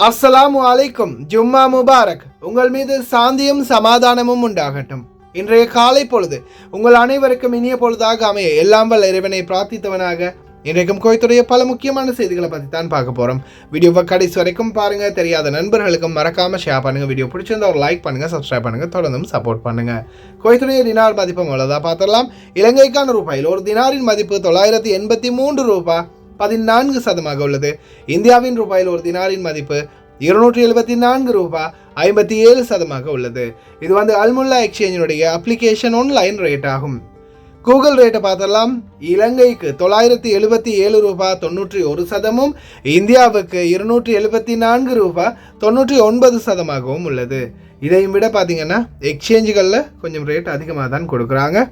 அஸ்ஸலாமு அலைக்கும். ஜும்மா முபாரக். உங்கள் மீது சாந்தியும் சமாதானமும் உண்டாகட்டும். இன்றைய காலை பொழுது உங்கள் அனைவருக்கும் இனிய பொழுதாக அமைய எல்லாம் வல்ல இறைவனை பிரார்த்தித்தவனாக இன்றைக்கும் கோயத்துடைய பல முக்கியமான செய்திகளை பற்றி தான் பார்க்க போகிறோம். வீடியோவை கடைசி வரைக்கும் பாருங்கள். தெரியாத நண்பர்களுக்கும் மறக்காமல் ஷேர் பண்ணுங்கள். வீடியோ பிடிச்சிருந்தா ஒரு லைக் பண்ணுங்கள், சப்ஸ்கிரைப் பண்ணுங்கள், தொடர்ந்தும் சப்போர்ட் பண்ணுங்கள். குவைத்துடைய தினார் மதிப்பு அவ்வளோதான் பார்த்துடலாம். இலங்கைக்கான ரூபாயில் ஒரு தினாரின் மதிப்பு 983 ரூபாய் 14% உள்ளது. இந்தியாவின் ரூபாயில் ஒரு தினாரின் மதிப்பு 274 ரூபாய் 57% உள்ளது. இது அல்முல்லா எக்ஸ்சேஞ்சினுடைய அப்ளிகேஷன் ஆன்லைன் ரேட் ஆகும். கூகுள் ரேட்டை பார்த்தலாம். இலங்கைக்கு 977 ரூபாய் 91%, இந்தியாவுக்கு 274 ரூபாய் 99% உள்ளது. இதையும் விட பார்த்தீங்கன்னா எக்ஸ்சேஞ்சுகளில் கொஞ்சம் ரேட் அதிகமாக தான் கொடுக்குறாங்க.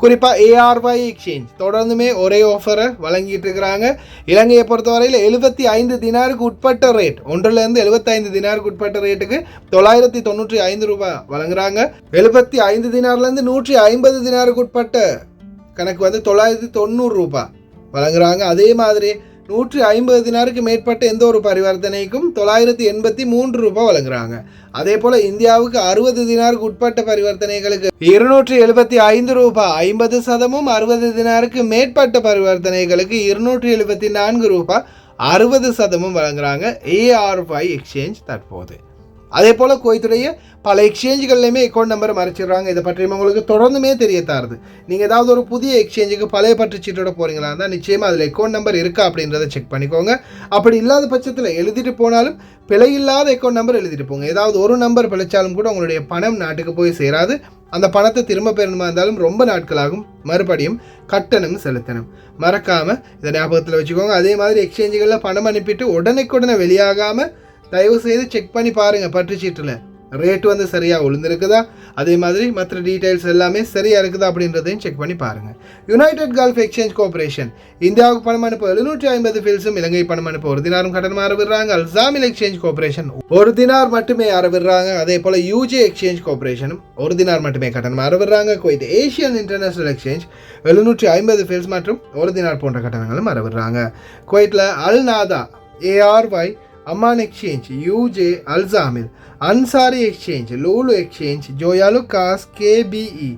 குறிப்பாக ARY எக்ஸ்சேஞ்ச் தொடர்ந்துமே ஒரே ஆஃபரை வழங்கிட்டு இருக்கிறாங்க. இலங்கையை பொறுத்தவரையில் 75 தினாருக்கு உட்பட்ட ரேட், 1லேருந்து 75 தினாருக்கு உட்பட்ட ரேட்டுக்கு 995 ரூபாய் வழங்குறாங்க. 75 தினார்லேருந்து 150 தினாருக்கு உட்பட்ட கணக்கு 990 ரூபாய் வழங்குறாங்க. அதே மாதிரி 150 தினாருக்கு மேற்பட்ட எந்த ஒரு பரிவர்த்தனைக்கும் 983 ரூபாய் வழங்குறாங்க. அதே போல் இந்தியாவுக்கு 60 தினாருக்கு உட்பட்ட பரிவர்த்தனைகளுக்கு 275 ரூபாய் 50%, 60 தினாருக்கு மேற்பட்ட பரிவர்த்தனைகளுக்கு 274 ரூபாய் 60% வழங்குறாங்க ARY எக்ஸ்சேஞ்ச் தற்போது. அதே போல் குவைத்துடைய பல எக்ஸ்சேஞ்சுகள்லையுமே அக்கௌண்ட் நம்பரை மறைச்சிடுறாங்க. இதை பற்றி உங்களுக்கு தொடர்ந்துமே தெரியத்தாருது. நீங்கள் ஏதாவது ஒரு புதிய எக்ஸ்சேஞ்சுக்கு பழைய பற்றுச்சீட்டோட போகிறீங்களா இருந்தால் நிச்சயமாக அதில் அக்கௌண்ட் நம்பர் இருக்கா அப்படின்றத செக் பண்ணிக்கோங்க. அப்படி இல்லாத பட்சத்தில் எழுதிட்டு போனாலும் பிழை இல்லாத அக்கௌண்ட் நம்பர் எழுதிட்டு போங்க. ஏதாவது ஒரு நம்பர் பிழைச்சாலும் கூட உங்களுடைய பணம் நாட்டுக்கு போய் சேராது. அந்த பணத்தை திரும்ப பெறணுமா இருந்தாலும் ரொம்ப நாட்களாகும். மறுபடியும் கட்டணம் செலுத்தணும். மறக்காமல் இதை ஞாபகத்தில் வச்சுக்கோங்க. அதே மாதிரி எக்ஸ்சேஞ்சுகளில் பணம் அனுப்பிட்டு உடனே வெளியாகாமல் தயவு செய்து செக் பண்ணி பாருங்கள். பற்றுச்சீட்டில் ரேட் சரியாக விழுந்திருக்குதா, அதே மாதிரி மற்ற டீட்டெயில்ஸ் எல்லாமே சரியாக இருக்குதா அப்படின்றதையும் செக் பண்ணி பாருங்கள். யுனைடெட் கல்ஃப் எக்ஸ்சேஞ்ச் கோஆபரேஷன் இந்தியாவுக்கு பணம் அனுப்ப 750 ஃபீல்ஸும், இலங்கை பணம் அனுப்ப 1 தினாரும் கட்டணமாக அறவிடுறாங்க. அல்சாமில் எக்ஸ்சேஞ்ச் கோஆபரேஷன் 1 தினார் மட்டுமே அறவிடுறாங்க. அதே போல் UJ எக்ஸ்சேஞ்ச் கோஆபரேஷனும் 1 தினார் மட்டுமே கட்டணமாக அறவிடுறாங்க. குவைத் ஏஷியன் இன்டர்நேஷனல் எக்ஸ்சேஞ்ச் 750 ஃபீல்ஸ் மற்றும் 1 தினார் போன்ற கட்டணங்களும் அறவிடுறாங்க. குவைத்தில் அல் நாதா, ARY, அமான் எக்ஸ்சேஞ்ச், UJ, அல்சாமில், Ansari exchange, Lulu exchange, Joyalukkas, KBE,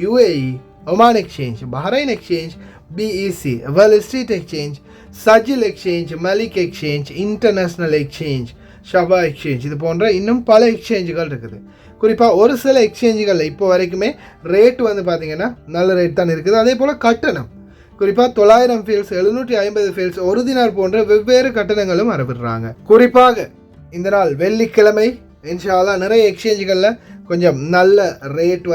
UAE, Oman exchange, Bahrain exchange, BEC, Wall Street exchange, சஜில் exchange, Malik exchange, international exchange, ஷபா எக்ஸ்சேஞ்ச், இது போன்ற இன்னும் பல எக்ஸ்சேஞ்சுகள் இருக்குது. குறிப்பாக ஒரு சில எக்ஸ்சேஞ்சுகளில் இப்போ வரைக்குமே ரேட் பார்த்தீங்கன்னா நல்ல ரேட் தான் இருக்குது. அதே போல் கட்டணம் குறிப்பாக 900 ஃபீல்ஸ், 750 ஃபீல்ஸ், 1 தினார் போன்ற வெவ்வேறு கட்டணங்களும் அறவிடுறாங்க. குறிப்பாக இந்த நாள் வெள்ளிக்கிழமை இன்ஷா அல்லாஹ் நிறைய எக்ஸ்சேஞ்சுகளில் கொஞ்சம் நல்ல ரேட்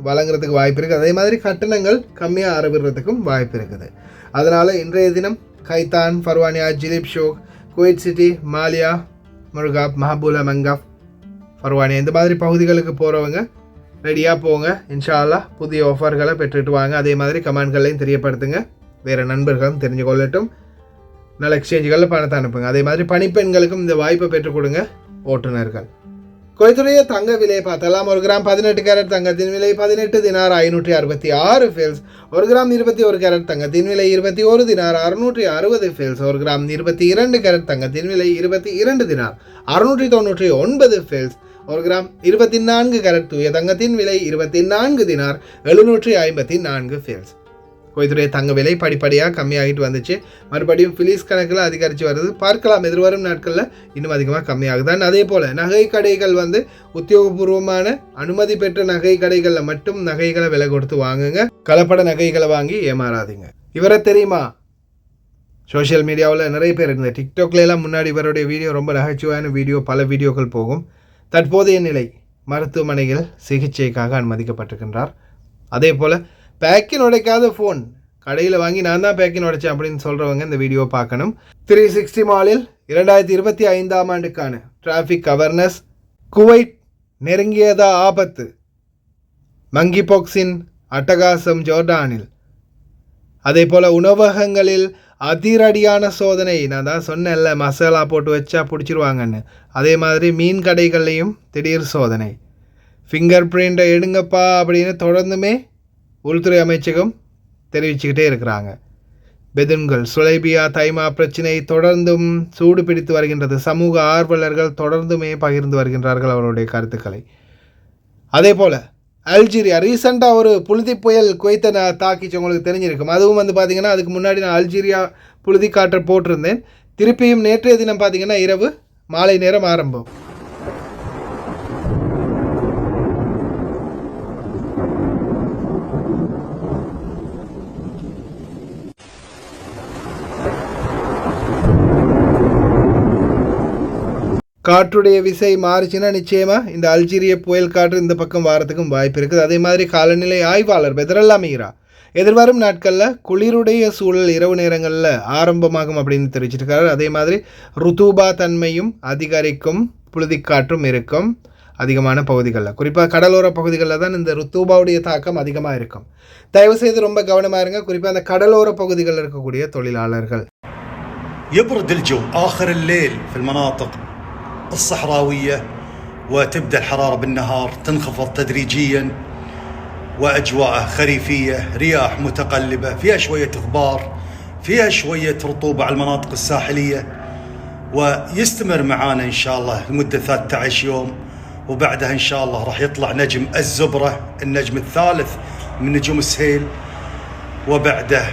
வழங்குறதுக்கு வாய்ப்பு இருக்குது. அதே மாதிரி கட்டணங்கள் கம்மியாக அறவிடுறதுக்கும் வாய்ப்பு இருக்குது. அதனால் இன்றைய தினம் Khaitan, Farwaniya, Jleeb Shuyoukh, Kuwait City, Maliya, Mirqab, Mahboula, Mangaf, Farwaniya இந்த மாதிரி பகுதிகளுக்கு போகிறவங்க ரெடியாக போங்க. இன்ஷா அல்லாஹ் புதிய ஆஃபர்களை பெற்றுட்டு வாங்க. அதே மாதிரி கமெண்ட்களையும் தெரியப்படுத்துங்க. வேறு நண்பர்களும் தெரிஞ்சு கொள்ளட்டும். நல்ல எக்ஸ்சேஞ்சுகளில் பணத்தை அனுப்புங்க. அதே மாதிரி பணிப்பெண்களுக்கும் இந்த வாய்ப்பை பெற்றுக் கொடுங்க ஓட்டுநர்கள். குவைத்துடைய தங்க விலையை பார்த்தலாம். 1 கிராம் 18 கேரட் தங்கத்தின் விலை 18 தினார் 566 ஃபீல்ஸ். 1 கிராம் 21 கேரட் தங்கத்தின் விலை 21 தினார் 660 ஃபீல்ஸ். 1 கிராம் 22 கேரட் தங்கத்தின் விலை 22 தினார் 699 ஃபீல்ஸ். 1 கிராம் 24 கேரட் தூய தங்கத்தின் விலை 24 தினார் 754 ஃபீல்ஸ். குவைத்துடைய தங்க விலை படிப்படியாக கம்மியாகிட்டு வந்துச்சு. மறுபடியும் ஃபிலிஸ் கணக்கில் அதிகரித்து வருது. பார்க்கலாம் எதிர்வரும் நாட்களில் இன்னும் அதிகமாக கம்மியாகுதான். அதே போல் நகை கடைகள் உத்தியோகபூர்வமான அனுமதி பெற்ற நகை கடைகளில் மட்டும் நகைகளை விலை கொடுத்து வாங்குங்க. கலப்பட நகைகளை வாங்கி ஏமாறாதீங்க. இவரை தெரியுமா? சோஷியல் மீடியாவில் நிறைய பேர் இருந்த டிக்டாக்லாம் முன்னாடி இவருடைய வீடியோ ரொம்ப நகைச்சுவையான வீடியோ, பல வீடியோக்கள் போகும். தற்போதைய நிலை மருத்துவமனையில் சிகிச்சைக்காக அனுமதிக்கப்பட்டிருக்கின்றார். அதே போல் பேக்கின் உடைக்காத ஃபோன் கடையில் வாங்கி நான் தான் பேக்கின் உடைச்சேன் அப்படின்னு சொல்கிறவங்க இந்த வீடியோ பார்க்கணும். 360 மாலில் 2025ஆம் ஆண்டுக்கான டிராஃபிக் அவேர்னஸ், குவைட் நெருங்கியதா ஆபத்து, மங்கி பாக்ஸின் அட்டகாசம் ஜோர்டானில், அதே போல் உணவகங்களில் அதிரடியான சோதனை. நான் தான் சொன்னேன்ல மசாலா போட்டு வச்சா பிடிச்சிருவாங்கன்னு. அதே மாதிரி மீன் கடைகள்லையும் திடீர் சோதனை. ஃபிங்கர் பிரிண்ட்டை எடுங்கப்பா அப்படின்னு தொடர்ந்துமே உள்துறை அமைச்சகம் தெரிவிச்சுக்கிட்டே இருக்கிறாங்க. பெதுன்கள் சுலைபியா தைமா பிரச்சினை தொடர்ந்தும் சூடு பிடித்து வருகின்றது. சமூக ஆர்வலர்கள் தொடர்ந்துமே பகிர்ந்து வருகின்றார்கள் அவருடைய கருத்துக்களை. அதே போல் அல்ஜீரியா ரீசெண்டாக ஒரு புழுதி புயல் குவைத்தை நான் தாக்கிச்சு, உங்களுக்கு தெரிஞ்சிருக்கும். அதுவும் வந்து பார்த்திங்கன்னா அதுக்கு முன்னாடி நான் அல்ஜீரியா புழுதி காற்றை போட்டிருந்தேன். திருப்பியும் நேற்றைய தினம் பார்த்திங்கன்னா இரவு மாலை நேரம் ஆரம்பம். காற்றுடைய விசை மாறிச்சுன்னா நிச்சயமாக இந்த அல்ஜீரிய புயல் காற்று இந்த பக்கம் வாரத்துக்கும் வாய்ப்பு இருக்குது. அதே மாதிரி காலநிலை ஆய்வாளர் பெதரல்லா மீரா எதிர்வரும் நாட்களில் குளிருடைய சூழல் இரவு நேரங்களில் ஆரம்பமாகும் அப்படின்னு தெரிவிச்சிருக்காரு. அதே மாதிரி ருத்தூபா தன்மையும் அதிகரிக்கும், புழுதிக்காற்றும் இருக்கும் அதிகமான பகுதிகளில், குறிப்பாக கடலோர பகுதிகளில் தான் இந்த ருத்தூபாவுடைய தாக்கம் அதிகமாக இருக்கும். தயவுசெய்து ரொம்ப கவனமாக இருங்க, குறிப்பாக அந்த கடலோர பகுதிகளில் இருக்கக்கூடிய தொழிலாளர்கள். يبرد الجو آخر الليل في المناطق الصحراوية وتبدأ الحرارة بالنهار تنخفض تدريجيا وأجواء خريفية، رياح متقلبة، فيها شوية غبار، فيها شوية رطوبة على المناطق الساحلية، ويستمر معانا إن شاء الله لمدة 13 يوم، وبعدها إن شاء الله راح يطلع نجم الزبرة النجم الثالث من نجوم السهيل، وبعده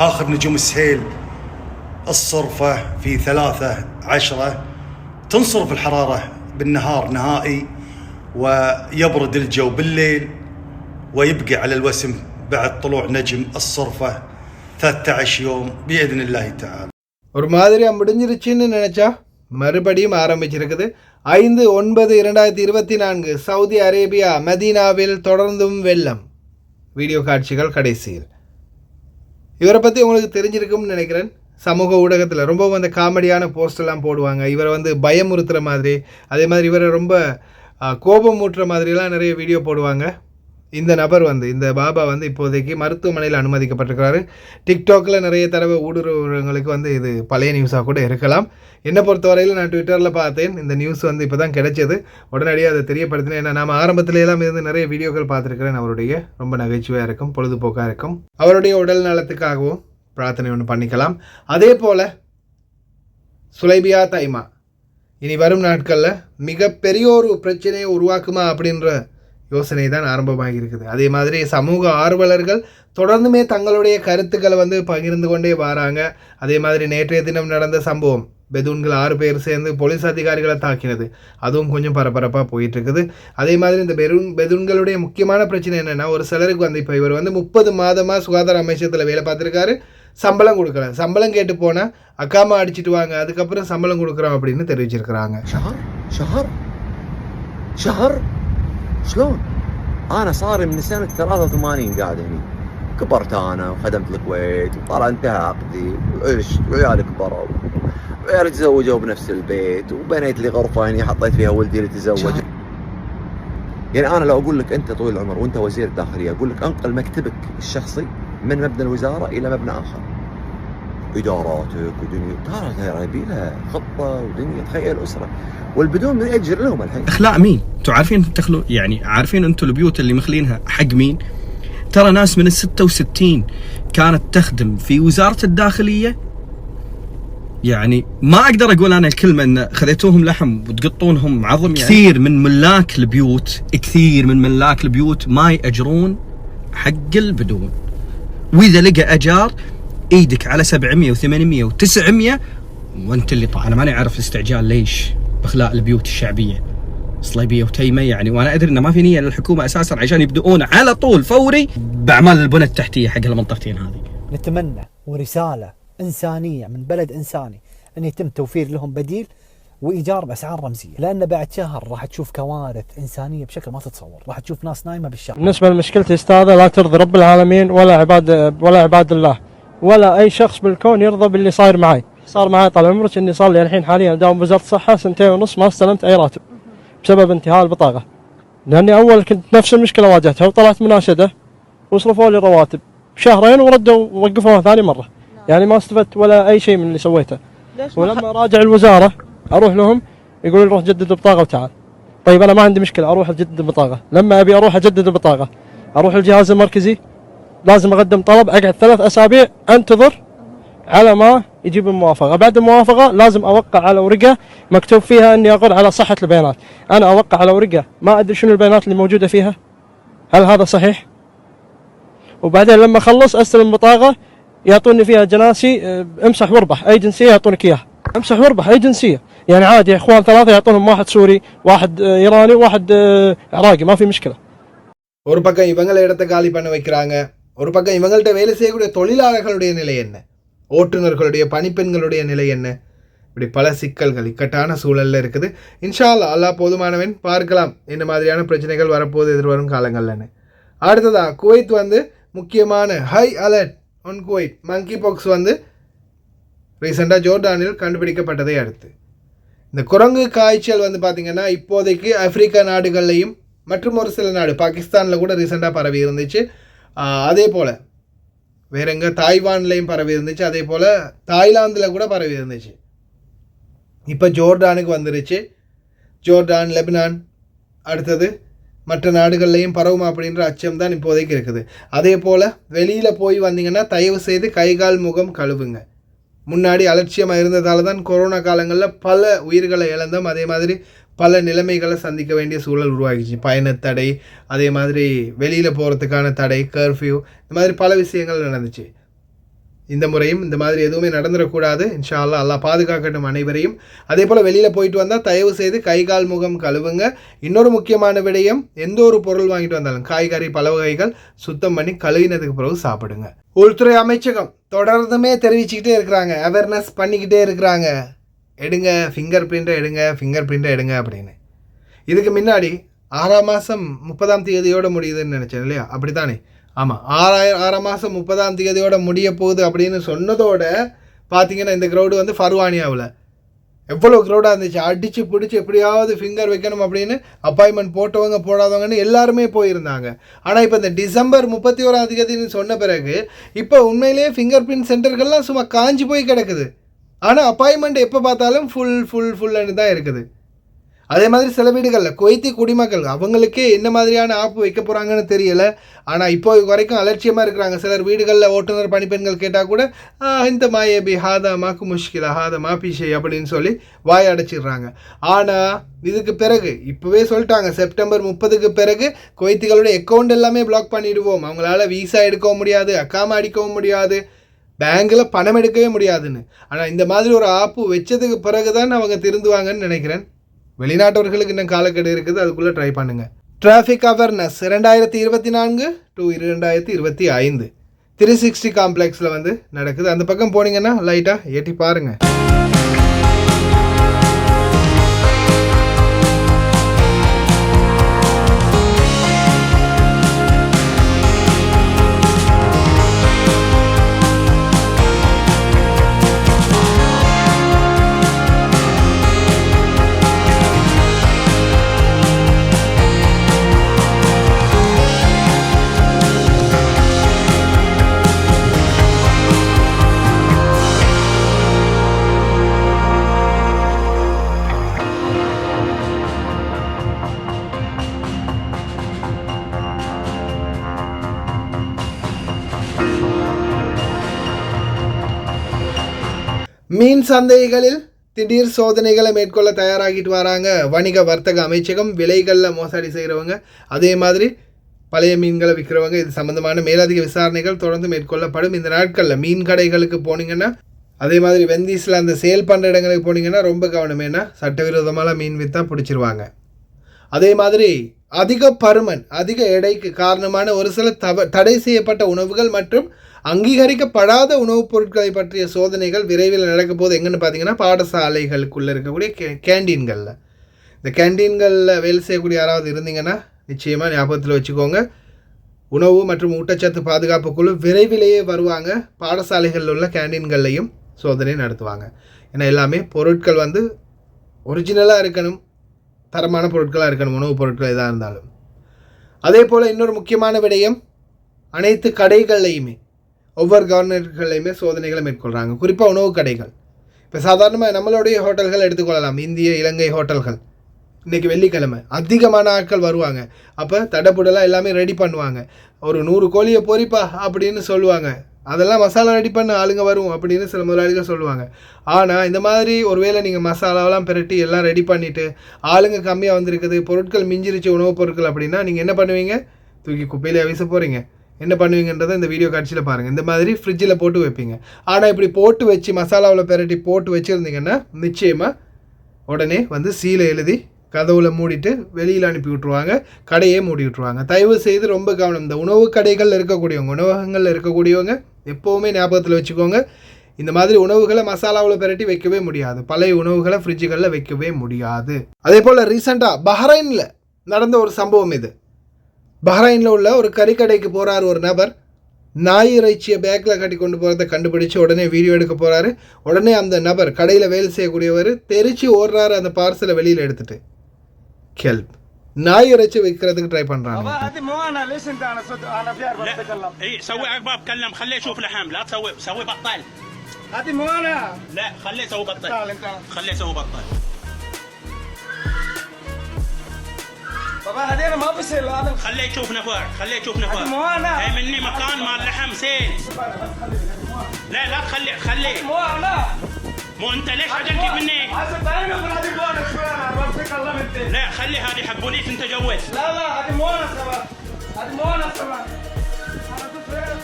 آخر نجوم السهيل الصرفة في 13/10 تنصرف الحرارة بالنهار نهائي ويبرد الجو بالليل ويبقى على الوسم بعد طلوع نجم الصرفة 13 يوم بإذن الله تعالى. ஒரு மாதிரியா முடிஞ்சிருச்சுன்னு நினைச்சா மறுபடியும் ஆரம்பிச்சிருக்குது. 5/9/2024 சவுதி அரேபியா மதீனாவில் தொடர்ந்தும் வெள்ளம். வீடியோ காட்சிகள் கடைசியில். இவரை பற்றி உங்களுக்கு தெரிஞ்சிருக்கும்னு நினைக்கிறேன். சமூக ஊடகத்தில் ரொம்ப அந்த காமெடியான போஸ்டெல்லாம் போடுவாங்க. இவரை வந்து பயமுறுத்துகிற மாதிரி, அதே மாதிரி இவரை ரொம்ப கோபம் ஊட்டுற மாதிரிலாம் நிறைய வீடியோ போடுவாங்க. இந்த நபர் வந்து இந்த பாபா வந்து இப்போதைக்கு மருத்துவமனையில் அனுமதிக்கப்பட்டிருக்கிறாரு. டிக்டாக்கில் நிறைய தடவை ஊடுருவங்களுக்கு வந்து இது பழைய நியூஸாக கூட இருக்கலாம். என்னை பொறுத்தவரையில் நான் ட்விட்டரில் பார்த்தேன், இந்த நியூஸ் வந்து இப்போ தான் கிடைச்சது. உடனடியாக அதை தெரியப்படுத்தினேன். ஏன்னா நாம் ஆரம்பத்திலலாம் இருந்து நிறைய வீடியோக்கள் பார்த்துருக்கிறேன். அவருடைய ரொம்ப நகைச்சுவையாக இருக்கும், பொழுதுபோக்காக இருக்கும். அவருடைய உடல் நலத்துக்காகவும் பிரார்த்தனை ஒன்று பண்ணிக்கலாம். அதே போல் சுலைபியா தைமா இனி வரும் நாட்களில் மிகப்பெரிய ஒரு பிரச்சனையை உருவாக்குமா அப்படின்ற யோசனை தான் ஆரம்பமாக இருக்குது. அதே மாதிரி சமூக ஆர்வலர்கள் தொடர்ந்துமே தங்களுடைய கருத்துக்களை வந்து பகிர்ந்து கொண்டே வராங்க. அதே மாதிரி நேற்றைய தினம் நடந்த சம்பவம், பெதூன்கள் 6 பேர் சேர்ந்து போலீஸ் அதிகாரிகளை தாக்கினது, அதுவும் கொஞ்சம் பரபரப்பாக போயிட்டு இருக்குது. அதே மாதிரி இந்த பெதூன்களுடைய முக்கியமான பிரச்சனை என்னென்னா, ஒரு சிலருக்கு வந்து இப்போ இவர் வந்து 30 மாதமாக சுகாதார அமைச்சகத்தில் வேலை பார்த்துருக்காரு, சம்பளம் கொடுக்கல. சம்பளம் கேட்டு போனால் அக்காமா அடிச்சிட்டு வாங்க, அதுக்கப்புறம் சம்பளம் கொடுக்குறோம் அப்படின்னு தெரிவிச்சிருக்கிறாங்க. شلون؟ انا صار من سنه 83 قاعد هني، كبرت انا وخدمت الكويت وطلع انتهى عقدي وعشت وعيالي كبروا وعيالي تزوجوا بنفس البيت وبنيت لي غرفه هني حطيت فيها ولدي اللي تزوج. يعني انا لو اقول لك انت طويل العمر وانت وزير الداخليه اقول لك انقل مكتبك الشخصي من مبنى الوزاره الى مبنى اخر، اداراتك ودنيا ترى يبي لها خطه ودنيا. تخيل اسره والبدون من يأجر لهم الحين. اخلاء مين؟ انتوا عارفين تخلوا، يعني عارفين انتوا البيوت اللي مخلينها حق مين؟ ترى ناس من 66 كانت تخدم في وزارة الداخلية. يعني ما اقدر اقول انا الكلمة ان خذيتوهم لحم وتقطونهم عظم. يعني كثير من ملاك البيوت ما يأجرون حق البدون، واذا لقى اجار ايدك على 700 و800 و900 وانت اللي انا ماني عارف الاستعجال ليش باخلاء البيوت الشعبيه صليبيه وتيمه. يعني وانا ادري انه ما في نيه للحكومه اساسا عشان يبدؤون على طول فوري باعمال البنى التحتيه حق المنطقتين هذه. نتمنى ورساله انسانيه من بلد انساني ان يتم توفير لهم بديل وايجار باسعار رمزيه، لان بعد شهر راح تشوف كوارث انسانيه بشكل ما تتصور، راح تشوف ناس نايمه بالشارع. بالنسبه لمشكلتي استاذه لا ترضي رب العالمين ولا عباد الله ولا اي شخص بالكون يرضى باللي صاير معي. صار معي طال عمرك اني صار لي الحين حاليا داوم بوزاره الصحه 2.5 ما استلمت اي راتب بسبب انتهاء البطاقه، لاني اول كنت نفس المشكله واجهتها وطلعت مناشده وصرفوا لي رواتب شهرين وردوا ووقفوها ثاني مره. يعني ما استفدت ولا اي شيء من اللي سويته. ولما راجع الوزاره اروح لهم يقولوا لي روح جدد البطاقه وتعال. طيب انا ما عندي مشكله اروح اجدد البطاقه، لما ابي اروح اجدد البطاقه اروح الجهاز المركزي لازم اقدم طلب، اقعد 3 أسابيع انتظر على ما يجيب الموافقة. بعد الموافقة لازم أوقع على ورقة مكتوب فيها أني أقر على صحة البيانات. أنا أوقع على ورقة ما أدري شنو البيانات اللي موجودة فيها، هل هذا صحيح؟ وبعدين لما أخلص أستلم بطاقة يعطوني فيها جناسي، امسح واربح، أي جنسية يعطونك إياها، امسح واربح أي جنسية. يعني عادي إخوان 3 يعطونهم واحد سوري، واحد إيراني، واحد عراقي، ما في مشكلة. ஒரு பக்கம் இவங்களை இடத்த காலி பண்ண வைக்கிறாங்க, ஒரு பக்கம் இவங்கள்ட்ட வேலை செய்யக்கூடிய தொழிலாளர்களுடைய நிலை என்ன, ஓட்டுநர்களுடைய பணிப்பெண்களுடைய நிலை என்ன, இப்படி பல சிக்கல்கள் இக்கட்டான சூழலில் இருக்குது. இன்ஷா அல்லாஹ், அல்லாஹ் போதுமானவன். பார்க்கலாம் என்ன மாதிரியான பிரச்சனைகள் வரப்போது எதிர்வரும் காலங்கள்லன்னு. அடுத்ததாக குவைத் வந்து முக்கியமான ஹை அலர்ட் ஒன் குவைத். மங்கி பாக்ஸ் வந்து ரீசெண்டாக ஜோர்டானில் கண்டுபிடிக்கப்பட்டதை அடுத்து இந்த குரங்கு காய்ச்சல் வந்து பார்த்திங்கன்னா இப்போதைக்கு ஆப்பிரிக்கா நாடுகள்லையும் மற்றும் ஒரு சில நாடு பாகிஸ்தானில் கூட ரீசெண்டாக பரவி இருந்துச்சு. அதே போல் வேற எங்கே தாய்வான்லேயும் பரவி இருந்துச்சு, அதே போல் தாய்லாந்தில் கூட பரவி இருந்துச்சு. இப்போ ஜோர்டானுக்கு வந்துருச்சு. ஜோர்டான், லெபனான், அடுத்தது மற்ற நாடுகள்லையும் பரவும் அப்படின்ற அச்சம் தான் இப்போதைக்கு இருக்குது. அதே போல் வெளியில் போய் வந்தீங்கன்னா தயவு செய்து கைகால் முகம் கழுவுங்க. முன்னாடி அலட்சியமாக இருந்ததால் தான் கொரோனா காலங்களில் பல உயிர்களை இழந்தோம். அதே மாதிரி பல நிலைமைகளை சந்திக்க வேண்டிய சூழல் உருவாகிச்சு. பயணத்தடை, அதே மாதிரி வெளியில் போகிறதுக்கான தடை, கர்ஃப்யூ, இந்த மாதிரி பல விஷயங்கள் நடந்துச்சு. இந்த முறையும் இந்த மாதிரி எதுவுமே நடந்துடக்கூடாது. இன்ஷா அல்லாஹ், அல்லாஹ் பாதுகாக்கட்டும் அனைவரையும். அதே போல் வெளியில் போயிட்டு வந்தால் தயவு செய்து கைகால் முகம் கழுவுங்க. இன்னொரு முக்கியமான விடயம், எந்த ஒரு பொருள் வாங்கிட்டு வந்தாலும் காய்கறி பல வகைகள் சுத்தம் பண்ணி கழுவினதுக்கு பிறகு சாப்பிடுங்க. உள்துறை அமைச்சகம் தொடர்ந்துமே தெரிவிச்சுக்கிட்டே இருக்கிறாங்க, அவேர்னஸ் பண்ணிக்கிட்டே இருக்கிறாங்க, எடுங்க ஃபிங்கர் பிரிண்ட்டை எடுங்க, ஃபிங்கர் பிரிண்ட்டை எடுங்க அப்படின்னு. இதுக்கு முன்னாடி 6ஆம் மாதம் 30ஆம் தேதியோடு முடியுதுன்னு நினச்சேன் இல்லையா? அப்படி தானே? ஆமாம், 6ஆம் மாதம் 30ஆம் தேதியோட முடிய போகுது அப்படின்னு சொன்னதோட பார்த்தீங்கன்னா இந்த க்ரௌடு வந்து ஃபர்வானியாவில் எவ்வளோ க்ரௌடாக இருந்துச்சு. அடித்து பிடிச்சி எப்படியாவது ஃபிங்கர் வைக்கணும் அப்படின்னு அப்பாயின்மெண்ட் போட்டவங்க போடாதவங்கன்னு எல்லாருமே போயிருந்தாங்க. ஆனால் இப்போ இந்த டிசம்பர் 31ஆம் தேதின்னு சொன்ன பிறகு இப்போ உண்மையிலேயே ஃபிங்கர் பிரிண்ட் சென்டர்கள்லாம் சும்மா காஞ்சி போய் கிடக்குது. ஆனால் அப்பாயின்மெண்ட் எப்போ பார்த்தாலும் ஃபுல்லுன்னு தான் இருக்குது. அதே மாதிரி சில வீடுகளில் குவைத்தி குடிமக்கள் அவங்களுக்கே என்ன மாதிரியான ஆப்பு வைக்க போகிறாங்கன்னு தெரியலை. ஆனால் இப்போ வரைக்கும் அலட்சியமாக இருக்கிறாங்க. சிலர் வீடுகளில் ஓட்டுநர் பணிப்பெண்கள் கேட்டால் கூட இந்த மாயபி ஹாதா மாக்கு முஷ்கிலா ஹாதா மாபிஷை அப்படின்னு சொல்லி வாய் அடைச்சிடுறாங்க. ஆனால் இதுக்கு பிறகு இப்போவே சொல்லிட்டாங்க, செப்டம்பர் 30க்கு பிறகு குவைத்திகளுடைய அக்கௌண்ட் எல்லாமே பிளாக் பண்ணிவிடுவோம். அவங்களால வீசா எடுக்கவும் முடியாது, அக்காம அடிக்கவும் முடியாது, பேங்கில் பணம் எடுக்கவே முடியாதுன்னு. ஆனால் இந்த மாதிரி ஒரு ஆப்பு வச்சதுக்கு பிறகு தான் அவங்க திருந்துவாங்கன்னு நினைக்கிறேன். வெளிநாட்டவர்களுக்கு இன்னும் காலக்கெடு இருக்குது, அதுக்குள்ளே ட்ரை பண்ணுங்கள். டிராஃபிக் அவேர்னஸ் 2024 to 2025 360 காம்ப்ளெக்ஸில் வந்து நடக்குது. அந்த பக்கம் போனீங்கன்னா லைட்டாக ஏற்றி பாருங்கள். மீன் சந்தைகளில் திடீர் சோதனைகளை மேற்கொள்ள தயாராகிட்டு வராங்க வணிக வர்த்தக அமைச்சகம். விலைகளில் மோசடி செய்கிறவங்க, அதே மாதிரி பழைய மீன்களை விற்கிறவங்க, இது சம்மந்தமான மேலதிக விசாரணைகள் தொடர்ந்து மேற்கொள்ளப்படும். இந்த நாட்களில் மீன் கடைகளுக்கு போனீங்கன்னா, அதே மாதிரி வெந்தீஸில் அந்த சேல் பண்ணுற இடங்களுக்கு போனீங்கன்னா ரொம்ப கவனம். ஏன்னா சட்டவிரோதமாக மீன் விற்றா பிடிச்சிருவாங்க. அதே மாதிரி அதிக பருமன், அதிக எடைக்கு காரணமான ஒரு சில தடை செய்யப்பட்ட உணவுகள் மற்றும் அங்கீகரிக்கப்படாத உணவுப் பொருட்களை பற்றிய சோதனைகள் விரைவில் நடக்க போது. எங்கன்னு பார்த்தீங்கன்னா பாடசாலைகளுக்குள்ளே இருக்கக்கூடிய கேண்டீன்களில். இந்த கேண்டீன்களில் வேலை செய்யக்கூடிய யாராவது இருந்தீங்கன்னா நிச்சயமாக ஞாபகத்தில் வச்சுக்கோங்க, உணவு மற்றும் ஊட்டச்சத்து பாதுகாப்பு குழு விரைவிலேயே வருவாங்க. பாடசாலைகளில் உள்ள கேண்டீன்கள்லையும் சோதனை நடத்துவாங்க. ஏன்னா எல்லாமே பொருட்கள் வந்து ஒரிஜினலாக இருக்கணும், தரமான பொருட்களாக இருக்கணும், உணவுப் பொருட்கள் எதாக இருந்தாலும். அதே போல் இன்னொரு முக்கியமான விடயம், அனைத்து கடைகள்லையுமே ஒவ்வொரு கவர்னர்களையுமே சோதனைகளை மேற்கொள்கிறாங்க. குறிப்பாக உணவு கடைகள். இப்போ சாதாரணமாக நம்மளுடைய ஹோட்டல்கள் எடுத்துக்கொள்ளலாம், இந்திய இலங்கை ஹோட்டல்கள். இன்றைக்கி வெள்ளிக்கிழமை அதிகமான ஆட்கள் வருவாங்க. அப்போ தடப்புடலாம் எல்லாமே ரெடி பண்ணுவாங்க. ஒரு 100 கோழியை பொரிப்பா அப்படின்னு சொல்லுவாங்க. அதெல்லாம் மசாலா ரெடி பண்ண ஆளுங்க வரும் அப்படின்னு சில முதலாளிகள் சொல்லுவாங்க. ஆனால் இந்த மாதிரி ஒருவேளை நீங்கள் மசாலாவெல்லாம் பிரட்டி எல்லாம் ரெடி பண்ணிவிட்டு ஆளுங்க கம்மியாக வந்திருக்குது, பொருட்கள் மிஞ்சிருச்சு, உணவுப் பொருட்கள் அப்படின்னா நீங்கள் என்ன பண்ணுவீங்க? தூக்கி குப்பையிலே வீச போகிறீங்க. என்ன பண்ணுவீங்கன்றதை இந்த வீடியோ காட்சியில் பாருங்கள். இந்த மாதிரி ஃப்ரிட்ஜில் போட்டு வைப்பீங்க. ஆனால் இப்படி போட்டு வச்சு மசாலாவில் பிரட்டி போட்டு வச்சுருந்தீங்கன்னா நிச்சயமாக உடனே வந்து சீலை எழுதி கதவுல மூடிட்டு வெளியில் அனுப்பி விட்ருவாங்க, கடையே மூடி விட்ருவாங்க. தயவு செய்து ரொம்ப கவனம். இந்த உணவு கடைகளில் இருக்கக்கூடியவங்க, உணவகங்களில் இருக்கக்கூடியவங்க எப்போவுமே ஞாபகத்தில் வச்சுக்கோங்க, இந்த மாதிரி உணவுகளை மசாலாவில் பிரட்டி வைக்கவே முடியாது. பழைய உணவுகளை ஃப்ரிட்ஜுகளில் வைக்கவே முடியாது. அதே போல் ரீசெண்டாக பஹ்ரைனில் நடந்த ஒரு சம்பவம் இது. பஹ்ரைனில் உள்ள ஒரு கறிக்கடைக்கு போகிறார் ஒரு நபர், நாய் இறைச்சியை பேக்கில் கட்டி கொண்டு போகிறத கண்டுபிடிச்சு உடனே வீடியோ எடுக்க போகிறாரு. உடனே அந்த நபர் கடையில் வேலை செய்யக்கூடியவர் தெரிச்சு ஓடுறாரு அந்த பார்சலை வெளியில் எடுத்துட்டு. كلب ناي رجع يكردك تراي بنراني. هذه مو أنا ليش أنت أنا صوت أنا بيعرف أتكلم. إيه سوي عقباب كلم خليه يشوف لحم لا سوي بطل. هذه مو أنا. لا خليه يسوي بطل. خليه يسوي بطل. طبعا هذه أنا ما بصير أنا. خليه يشوف نفار خليه يشوف نفار. هذه مو أنا. هي مني مكان مال لحم سين. لا خليه. مو أنا. مو انت ليش عجلتي مني؟ حسب بعينك من هذه بونس شوي انا بمسك الله انت. لا خلي هذه حق بوليس انت جوز. لا هذه مو انا كمان. هذه مو انا كمان. انا كنت فين؟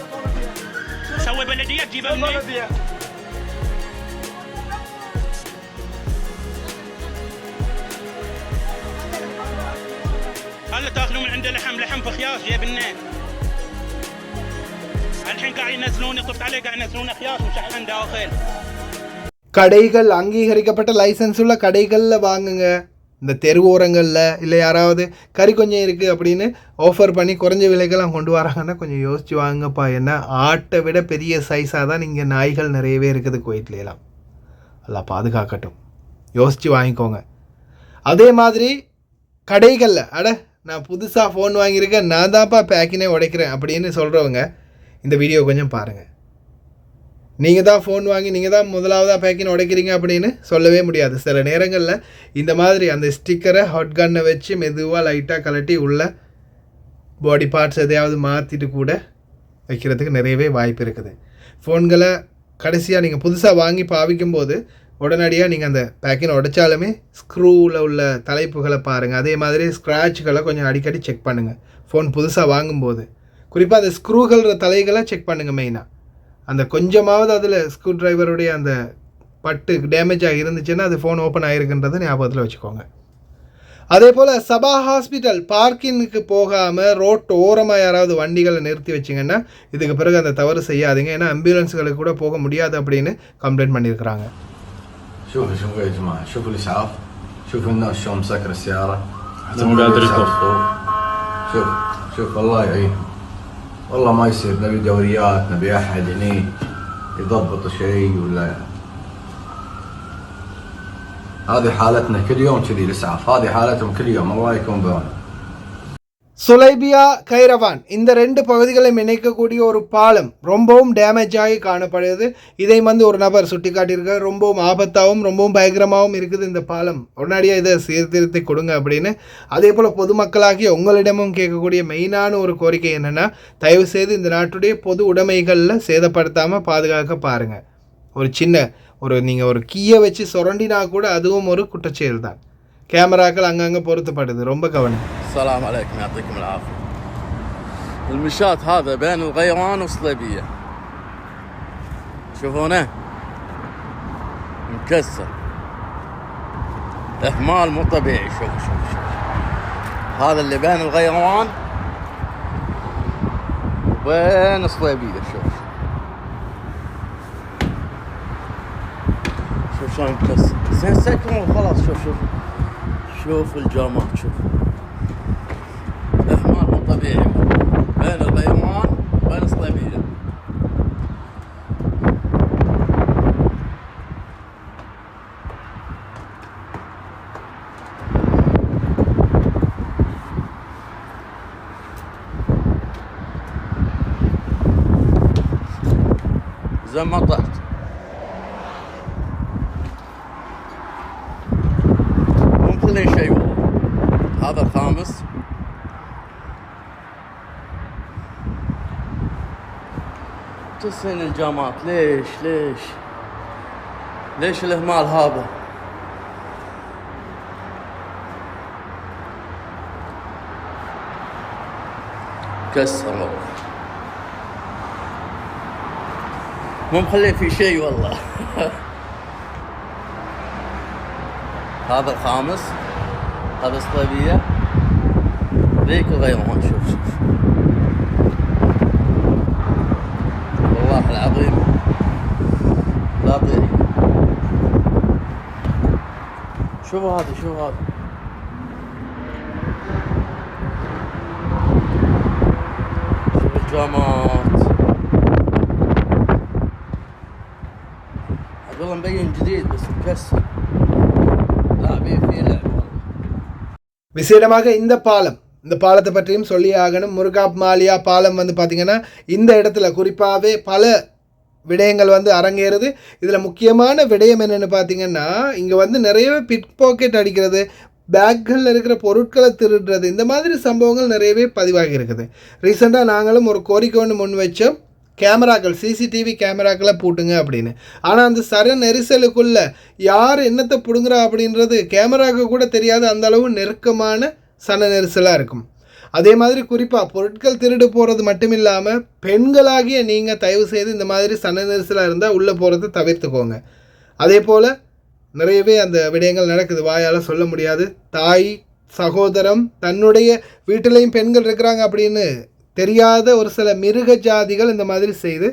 سوي بلديه تجيبها مني. بلديه. هلا تاخذوا من عنده لحم بخياس جايب لنا. الحين قاعد ينزلون طفت عليه قاعد ينزلون خياس وشحن داخل. கடைகள் அங்கீகரிக்கப்பட்ட லைசன்ஸ் உள்ள கடைகளில் வாங்குங்க. இந்த தெருவோரங்களில் இல்லை யாராவது கறி கொஞ்சம் இருக்குது அப்படின்னு ஆஃபர் பண்ணி குறைஞ்ச விலைக்கெல்லாம் கொண்டு வராங்கன்னா கொஞ்சம் யோசித்து வாங்கப்பா. ஏன்னா ஆட்டை விட பெரிய சைஸாக தான் இங்கே நாய்கள் நிறையவே இருக்குது குவைட்லாம். எல்லாம் பாதுகாக்கட்டும், யோசித்து வாங்கிக்கோங்க. அதே மாதிரி கடைகளில் நான் புதுசாக ஃபோன் வாங்கியிருக்கேன், நான் தான்ப்பா பேக்கினே உடைக்கிறேன் அப்படின்னு சொல்கிறவங்க இந்த வீடியோ கொஞ்சம் பாருங்கள். நீங்கள் தான் ஃபோன் வாங்கி நீங்கள் தான் முதலாவதாக பேக்கின் உடைக்கிறீங்க அப்படின்னு சொல்லவே முடியாது. சில நேரங்களில் இந்த மாதிரி அந்த ஸ்டிக்கரை ஹாட் கன்னை வச்சு மெதுவாக லைட்டாக கலட்டி உள்ள பாடி பார்ட்ஸ் எதையாவது மாற்றிட்டு கூட வைக்கிறதுக்கு நிறையவே வாய்ப்பு இருக்குது. ஃபோன்களை கடைசியாக நீங்கள் புதுசாக வாங்கி பாவிக்கும் போது உடனடியாக நீங்கள் அந்த பேக்கின் உடைச்சாலுமே ஸ்க்ரூவில் உள்ள தலைப்புகளை பாருங்கள். அதே மாதிரி ஸ்க்ராட்ச்களை கொஞ்சம் அடிக்கடி செக் பண்ணுங்கள். ஃபோன் புதுசாக வாங்கும்போது குறிப்பாக அந்த ஸ்க்ரூகள தலைகளை செக் பண்ணுங்கள். மெயினாக அந்த கொஞ்சமாவது அதில் ஸ்க்ரூ டிரைவருடைய அந்த பட்டு டேமேஜாக இருந்துச்சுன்னா அது ஃபோன் ஓப்பன் ஆகிருக்குன்றதை ஞாபகத்தில் வச்சுக்கோங்க. அதே போல் சபா ஹாஸ்பிட்டல் பார்க்கிங்க்கு போகாமல் ரோட் ஓரமாக யாராவது வண்டிகளை நிறுத்தி வச்சிங்கன்னா இதுக்கு பிறகு அந்த தவறு செய்யாதீங்க. ஏன்னா ஆம்புலன்ஸுகளுக்கு கூட போக முடியாது அப்படின்னு கம்ப்ளைண்ட் பண்ணியிருக்கிறாங்க. شوفوا يا جماعة، شوفوا الإسعاف، شوفوا الناس شلون مسكر السيارة حتى مو قادر يطوف. شوف الله يعين، والله ما يصير. نبي دوريات، نبي أحد هني يضبط شيء ولا. هذه حالتنا كل يوم كذي الإسعاف، هذه حالتهم كل يوم، الله يكون بعون. சுலைபியா கைரவான் இந்த ரெண்டு பகுதிகளையும் இணைக்கக்கூடிய ஒரு பாலம் ரொம்பவும் டேமேஜ் ஆகி காணப்படுது. இதை வந்து ஒரு நபர் சுட்டி காட்டியிருக்கார். ரொம்பவும் ஆபத்தாகவும் ரொம்பவும் பயங்கரமாகவும் இருக்குது இந்த பாலம், உடனடியாக இதை சீர்திருத்தி கொடுங்க அப்படின்னு. அதே போல் பொதுமக்களாகிய உங்களிடமும் கேட்கக்கூடிய மெயினான ஒரு கோரிக்கை என்னென்னா, தயவுசெய்து இந்த நாட்டுடைய பொது உடைமைகளில் சேதப்படுத்தாமல் பாதுகாக்க பாருங்கள். நீங்கள் ஒரு கீயை வச்சு சுரண்டினா கூட அதுவும் ஒரு குற்றச்செயல் தான். கேமராக்கள் அங்கங்கே பொருத்தப்படுது, ரொம்ப கவனம். السلام عليكم يعطيكم العافية. المشاة هذا بين الغيران وصليبية، تشوفونه مكسر، إهمال مو طبيعي. شوف هذا اللي بين الغيران وبين صليبية. شوف شلون مكسر. زين سكروا خلاص. شوف الجامع، شوف إهمال مو طبيعي بين الغيران وبين صليبية. زين ما طحت. مو مخلين شيء والله. هذا الخامس، تسين الجامعات ليش الإهمال هذا؟ كسر والله، مو مخلي في شيء والله. هذا الخامس، هذا الصليبية، ذيك الغيران. شوف والله العظيم لا طيري. شوف هذا شوف الجامعات. والله مبين جديد بس مكسر. لاعبين فيه لعب والله. விசேடமாக இந்த பாலத்தை பற்றியும் சொல்லி ஆகணும். முருகாப் மாலியா பாலம் வந்து பார்த்திங்கன்னா இந்த இடத்துல குறிப்பாகவே பல விடயங்கள் வந்து அரங்கேறுது. இதில் முக்கியமான விடயம் என்னென்னு பார்த்திங்கன்னா, இங்கே வந்து நிறையவே பிட் பாக்கெட் அடிக்கிறது, பேக்குகளில் இருக்கிற பொருட்களை திருடுறது, இந்த மாதிரி சம்பவங்கள் நிறையவே பதிவாகி இருக்குது. ரீசெண்டாக நாங்களும் ஒரு கோரிக்கை ஒன்று முன் வச்சோம், கேமராக்கள் சிசிடிவி கேமராக்களை பூட்டுங்க அப்படின்னு. ஆனால் அந்த நெரிசலுக்குள்ளே யார் என்னத்தை பிடுங்குறா அப்படின்றது கேமராவுக்கு கூட தெரியாது, அந்த அளவு நெருக்கமான நெரிசலாக இருக்கும். அதே மாதிரி குறிப்பாக பொருட்கள் திருடு போகிறது மட்டும் இல்லாமல் பெண்களாகிய நீங்கள் தயவு செய்து இந்த மாதிரி நெரிசலாக இருந்தால் உள்ளே போகிறத தவிர்த்துக்கோங்க. அதே போல் நிறையவே அந்த விடயங்கள் நடக்குது, வாயால் சொல்ல முடியாது. தாய் சகோதரம் தன்னுடைய வீட்டிலையும் பெண்கள் இருக்கிறாங்க அப்படின்னு தெரியாத ஒரு சில மிருக ஜாதிகள் இந்த மாதிரி செய்து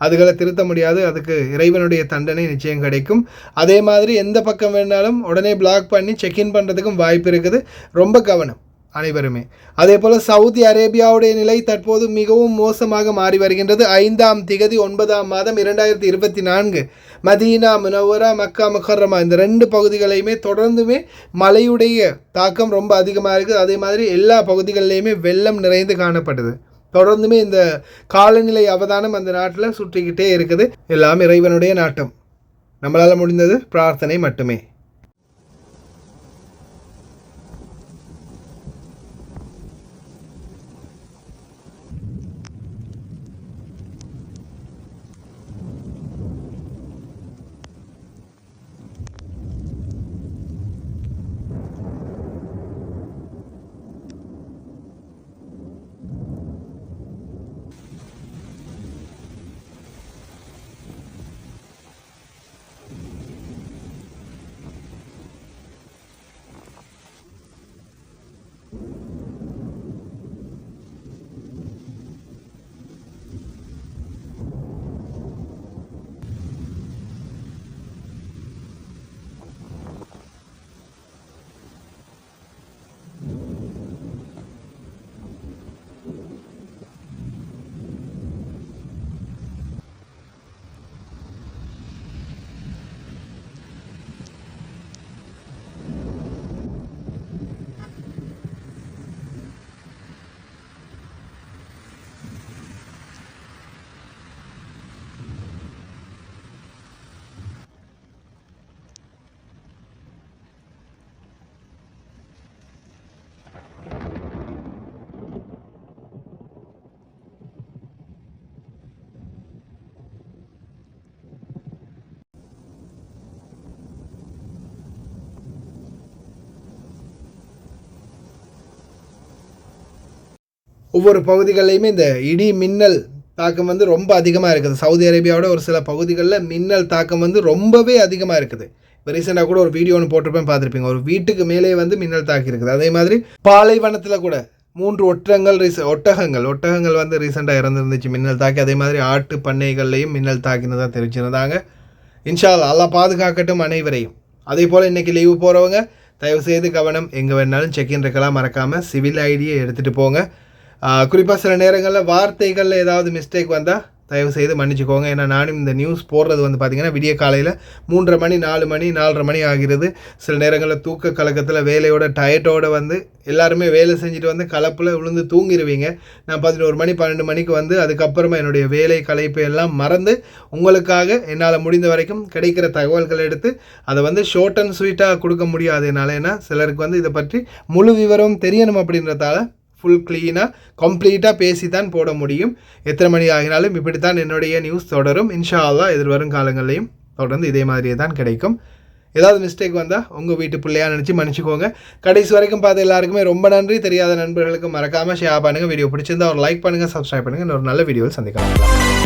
அதுகளை திருத்த முடியாது. அதுக்கு இறைவனுடைய தண்டனை நிச்சயம் கிடைக்கும். அதே மாதிரி எந்த பக்கம் வேணாலும் உடனே பிளாக் பண்ணி செக்இன் பண்ணுறதுக்கும் வாய்ப்பு இருக்குது. ரொம்ப கவனம் அனைவருமே. அதே போல் சவுதி அரேபியாவுடைய நிலை தற்போது மிகவும் மோசமாக மாறி வருகின்றது. 5ஆம் திகதி 9ஆம் மாதம் 2024 மதீனா முனவரா மக்கா முகர்ரமா இந்த 2 பகுதிகளையுமே தொடர்ந்துமே மழையுடைய தாக்கம் ரொம்ப அதிகமாக இருக்குது. அதே மாதிரி எல்லா பகுதிகளிலையுமே வெள்ளம் நிறைந்து காணப்படுது. தொடர்ந்துமே இந்த காலநிலை அவதானம் அந்த நாட்டில் சுற்றிக்கிட்டே இருக்குது. எல்லாம் இறைவனுடைய நாட்டம். நம்மளால் முடிந்தது பிரார்த்தனை மட்டுமே. ஒவ்வொரு பகுதிகளிலையுமே இந்த இடி மின்னல் தாக்கம் வந்து ரொம்ப அதிகமாக இருக்குது. சவுதி அரேபியாவோட ஒரு சில பகுதிகளில் மின்னல் தாக்கம் வந்து ரொம்பவே அதிகமாக இருக்குது. இப்போ ரீசெண்டாக கூட ஒரு வீடியோ ஒன்று போட்டிருப்பேன், பார்த்துருப்பீங்க. ஒரு வீட்டுக்கு மேலே வந்து மின்னல் தாக்கி இருக்குது. அதே மாதிரி பாலைவனத்தில் கூட 3 ஒட்டகங்கள் வந்து ரீசெண்டாக இறந்துருந்துச்சு மின்னல் தாக்கி. அதே மாதிரி ஆட்டு பண்ணைகள்லையும் மின்னல் தாக்கினதாக தெரிஞ்சிருந்தாங்க. இன்ஷா அல்லாஹ் பாதுகாக்கட்டும் அனைவரையும். அதே போல் இன்றைக்கி லீவு போகிறவங்க தயவுசெய்து கவனம், எங்கே வேணாலும் செக்இன் இருக்கலாம், மறக்காமல் சிவில் ஐடியை எடுத்துகிட்டு போங்க. குறிப்பாக சில நேரங்களில் வார்த்தைகளில் ஏதாவது மிஸ்டேக் வந்தால் தயவுசெய்து மன்னிச்சுக்கோங்க. ஏன்னா நானும் இந்த நியூஸ் போடுறது வந்து பார்த்திங்கன்னா விடிய காலையில் 3:30 மணி 4 மணி 4:30 மணி ஆகிறது. சில நேரங்களில் தூக்க கலக்கத்தில் வேலையோட டயட்டோடு வந்து எல்லாருமே வேலை செஞ்சுட்டு வந்து கலப்பில் விழுந்து தூங்கிடுவீங்க. நான் 11 மணி 12 மணிக்கு வந்து அதுக்கப்புறமா என்னுடைய வேலை கலைப்பை எல்லாம் மறந்து உங்களுக்காக என்னால் முடிந்த வரைக்கும் கிடைக்கிற தகவல்களை எடுத்து அதை வந்து ஷார்ட் அண்ட் ஸ்வீட்டாக கொடுக்க முடியாது என்னால். ஏன்னா சிலருக்கு வந்து இதை பற்றி முழு விவரம் தெரியணும் அப்படின்றதால ஃபுல் க்ளீனாக கம்ப்ளீட்டாக பேசி தான் போட முடியும். எத்தனை மணி ஆகினாலும் இப்படி தான் என்னுடைய நியூஸ் தொடரும். இன்ஷா அல்லாஹ் எதிர்வரும் காலங்கள்லையும் தொடர்ந்து இதே மாதிரியே தான் கிடைக்கும். ஏதாவது மிஸ்டேக் வந்தால் உங்கள் வீட்டு பிள்ளையாக நினச்சி மன்னிச்சுக்கோங்க. கடைசி வரைக்கும் பார்த்து எல்லாருக்குமே ரொம்ப நன்றி. தெரியாத நண்பர்களுக்கு மறக்காமல் ஷேர் பண்ணுங்கள். வீடியோ பிடிச்சிருந்தா ஒரு லைக் பண்ணுங்கள், சப்ஸ்கிரைப் பண்ணுங்கள். ஒரு நல்ல வீடியோவில் சந்திக்கலாம்.